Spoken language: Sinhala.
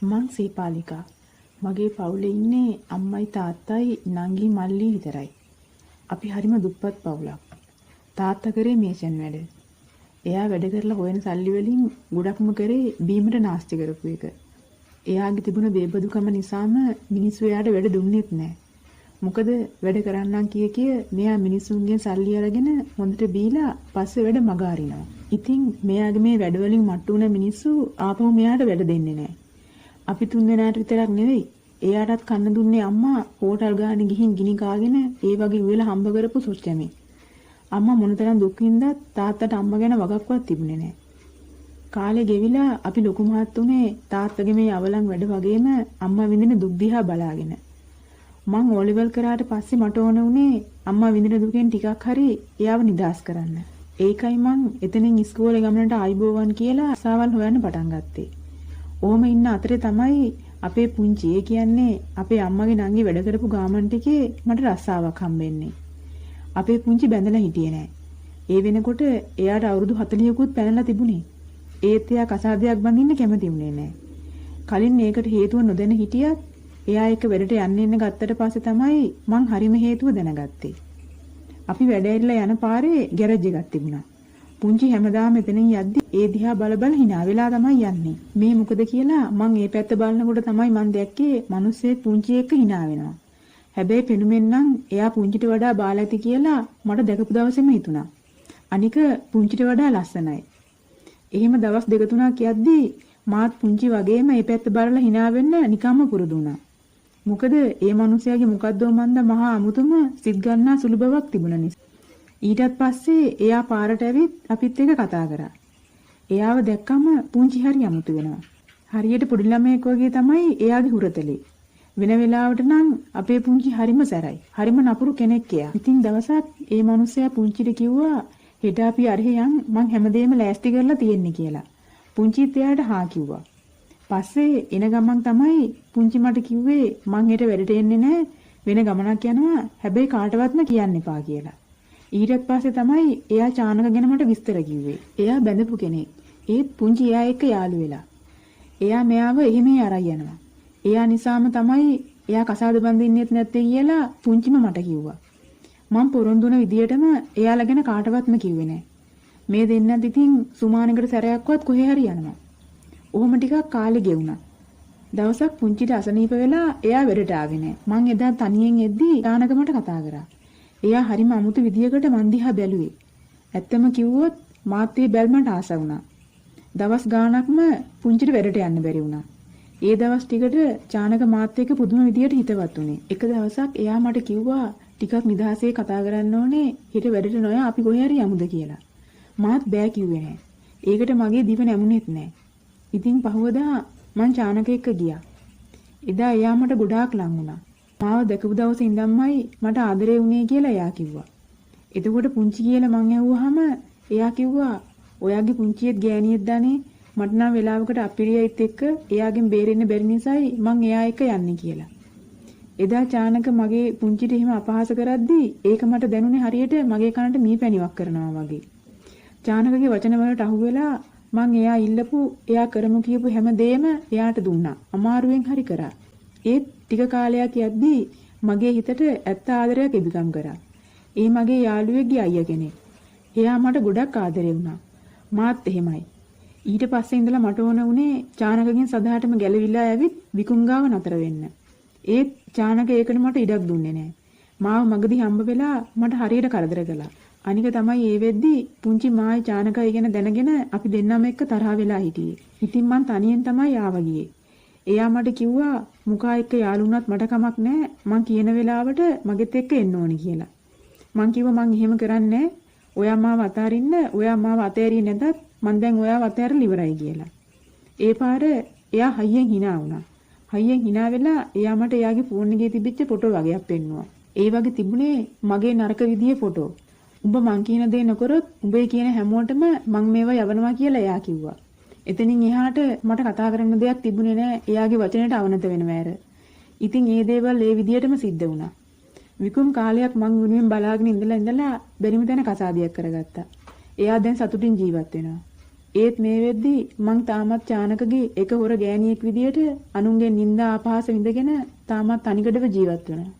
මං සීපාලිකා. මගේ පවුලේ ඉන්නේ අම්මයි තාත්තයි නංගි මල්ලි විතරයි. අපි හරිම දුප්පත් පවුලක්. තාත්තා කරේ මේෂන් වැඩ. එයා වැඩ කරලා හොයන සල්ලි වලින් ගොඩක්ම කරේ බීමට නාස්ති කරපු එක. එයාගේ තිබුණ බේබදුකම නිසාම මිනිස්සු එයාට වැඩ දුන්නෙත් නැහැ. මොකද වැඩ කරන්නම් කිය මෙයා මිනිස්සුන්ගෙන් සල්ලි අරගෙන හොඳට බීලා පස්සේ වැඩ මග අරිනවා. ඉතින් මෙයාගේ මේ වැඩ වලින් මට්ටු වුණ මිනිස්සු ආපහු මෙයාට වැඩ දෙන්නේ නැහැ. අපි 3 දෙනාට විතරක් නෙවෙයි. එයාටත් කන්න දුන්නේ අම්මා හෝටල් ගානේ ගිහින් ගිනි කාගෙන ඒ වගේ උයලා හම්බ කරපු සොච්චමේ. අම්මා මොනතරම් දුක් විඳත් තාත්තට අම්මා ගැන වගක්වත් තිබුණේ නැහැ. කාලේ ගෙවිලා අපි ලොකු මහත් උනේ තාත්තගේ මේ අවලං වැඩ වගේම අම්මා විඳින දුක් දිහා බලාගෙන. මං ඕලෙවල් කරාට පස්සේ මට ඕන උනේ අම්මා විඳින දුකෙන් ටිකක් හරි එයාව නිදහස් කරන්න. ඒකයි මං එතනින් ඉස්කෝලේ ගමනට ආයිබෝවන් කියලා ආසාවල් හොයන්න පටන් ගත්තේ. ඕම ඉන්න අතරේ තමයි අපේ පුංචි ඒ කියන්නේ අපේ අම්මගේ නංගි වැඩ කරපු ගාමන්ට් එකේ මට රස්සාවක් හම්බෙන්නේ. අපේ පුංචි බැඳලා හිටියේ නෑ. ඒ වෙනකොට එයාට අවුරුදු 40කුත් පැනලා තිබුණේ. ඒත් එයා කසාදයක් බඳින්න කැමති වුණේ නෑ. කලින් ඒකට හේතුව නොදැන හිටියත් එයා එක වැඩට යන්න එන්න ගත්තට පස්සේ තමයි මං හරිම හේතුව දැනගත්තේ. අපි වැඩ ඇරිලා යන පාරේ ගෑරේජ් එකක් තිබුණා. පුංචි හැමදාම එතනින් යද්දි ඒ දිහා බල බල hina වෙලා තමයි යන්නේ. මේ මොකද කියලා මං ඒ පැත්ත බලනකොට තමයි මං දැක්කේ මිනිස්සෙක් පුංචි එක්ක hina වෙනවා. හැබැයි පෙනුමෙන් නම් එයා පුංචිට වඩා බාල ඇති කියලා මට දැකපු දවසේම හිතුණා. අනික පුංචිට වඩා ලස්සනයි. එහෙම දවස් දෙක තුනක් යද්දි මාත් පුංචි වගේම මේ පැත්ත බලලා hina වෙන්න නිකම්ම පුරුදු වුණා. මොකද ඒ මිනිහයාගේ මොකද්දෝ මන්ද මහා අමුතුම සිත් ගන්නා සුළු බවක් තිබුණ නිසා. ඊටත් පස්සේ එයා පාරට ඇවිත් අපිත් එක්ක කතා කරා. එයාව දැක්කම පුංචි හරි අමුතු වෙනවා. හරියට පොඩි ළමයෙක් වගේ තමයි එයාගේ හුරතලේ. වෙන වෙලාවට නම් අපේ පුංචි හරිම සැරයි. හරිම නපුරු කෙනෙක් එයා. ඉතින් දවසක් ඒ මිනිහයා පුංචිට කිව්වා හෙට අපි අරහෙ යන් මං හැමදේම ලෑස්ති කරලා තියෙන්නේ කියලා. පුංචිත් එයාට හා කිව්වා. පස්සේ එන ගමන් තමයි පුංචි මට කිව්වේ මං හෙට වැඩට එන්නේ නැහැ වෙන ගමනක් යනවා හැබැයි කාටවත්ම කියන්න එපා කියලා. ඊට පස්සේ තමයි එයා චානක ගැන මට විස්තර කිව්වේ. එයා බැඳපු කෙනෙක්. ඒත් පුංචි එයා එක්ක යාළු වෙලා. එයා මෙයාව එහෙම අරන් යනවා. එයා නිසාම තමයි එයා කසාද බඳින්නෙත් නැත්තේ කියලා පුංචිම මට කිව්වා. මම පොරොන්දුන විදියටම එයාලා ගැන කාටවත්ම කිව්වේ නැහැ. මේ දෙන්නත් ඉතින් සුමානකට සැරයක්වත් කොහේ හරි යනවා. ඔහොම ටිකක් කාලේ ගෙවුණා. දවසක් පුංචිට අසනීප වෙලා එයා වැඩට ආවේ නැහැ. මං එදා තනියෙන් එද්දි යානකමට කතා කරා. එයා හරිම අමුතු විදියකට මන් දිහා බැලුවේ. ඇත්තම කිව්වොත් මාත් ඒ බැල්මට ආස වුණා. දවස් ගාණක්ම පුංචිට වැඩට යන්න බැරි වුණා. ඒ දවස් ටිකට චානක මාත් එක්ක පුදුම විදියට හිතවත් උනේ. එක දවසක් එයා මට කිව්වා ටිකක් නිදහසේ කතා කරන්න ඕනේ. හෙට වැඩට නොයා අපි කොහේ හරි යමුද කියලා. මාත් බෑ කිව්වේ නැහැ. ඒකට මගේ දිව නැමුණෙත් නැහැ. ඉතින් පහවදා මං චානක එක්ක ගියා. එදා එයා මට ගොඩාක් ලං වුණා. මාව දැකපු දවසේ ඉඳන්මයි මට ආදරේ වුණේ කියලා එයා කිව්වා. එතකොට පුංචි කියලා මං ඇහුවාම එයා කිව්වා ඔයාගේ පුංචියෙක් ගෑණියෙක් දනේ මට නම් වෙලාවකට අපිරියයිත් එක්ක එයාගෙන් බේරෙන්න බැරි නිසායි මං එයා එක්ක යන්නේ කියලා. එදා චානක මගේ පුංචිට එහෙම අපහාස කරද්දී ඒක මට දැනුනේ හරියට මගේ කනට මීපැණිවක් කරනවා වගේ. චානකගේ වචන වලට අහු වෙලා මං එයා ඉල්ලපු එයා කරමු කියපු හැම දෙයක්ම එයාට දුන්නා. අමාරුවෙන් හරි කරා. ඒත් ටික කාලයක් යද්දී මගේ හිතට ඇත්ත ආදරයක් ඉදිකම් කරා. ඒ මගේ යාළුවෙක්ගේ අයියා කෙනෙක්. එයා මට ගොඩක් ආදරේ වුණා. මාත් එහෙමයි. ඊට පස්සේ ඉඳලා මට ඕන වුණේ චානකගෙන් සදාටම ගැලවිලා ඇවිත් විකුංගාව නතර වෙන්න. ඒත් චානක ඒකට මට ඉඩක් දුන්නේ නැහැ. මාව මගදී හම්බ වෙලා මට හරියට කරදර කළා. අනික තමයි ඒ වෙද්දී පුංචි මායි චානකයි ගැන දැනගෙන අපි දෙන්නම එක්ක තරහ වෙලා හිටියේ. ඉතින් මං තනියෙන් තමයි ආවා ගියේ. එයා මට කිව්වා මුකා එක්ක යාළුණත් මට කමක් නැහැ. මං කියන වෙලාවට මගෙත් එක්ක එන්න ඕනි කියලා. මං කිව්වා මං එහෙම කරන්නේ නැහැ. ඔයා මාව අතාරින්න, ඔයා මාව අතෑරියේ නැතත් මං දැන් ඔයාව අතෑරලා ඉවරයි කියලා. ඒ පාර එයා හයියෙන් hina වුණා. හයියෙන් hina වෙලා එයා මට එයාගේ ෆෝන් එකේ තිබිච්ච ෆොටෝ වගේක් පෙන්නුවා. ඒ වගේ තිබුණේ මගේ නරක විදියේ ෆොටෝ. උඹ මං කියන දේ නොකරොත් උඹේ කියන හැමෝටම මං මේවා යවනවා කියලා එයා කිව්වා. එතනින් එහාට මට කතා කරන්න දෙයක් තිබුණේ නැහැ. එයාගේ වචනයට අවනත වෙනව ඇර. ඉතින් ඒ දේවල් ඒ විදියටම සිද්ධ වුණා. විකුම් කාලයක් මං වෙනුවෙන් බලාගෙන ඉඳලා බැරිම තැන කසාදියක් කරගත්තා. එයා දැන් සතුටින් ජීවත් වෙනවා. ඒත් මේ වෙද්දී මං තාමත් චානකගේ එක හොර ගෑණියෙක් විදියට අනුන්ගේ නිନ୍ଦා අපහාස විඳගෙන තාමත් තනිකඩව ජීවත් වෙනවා.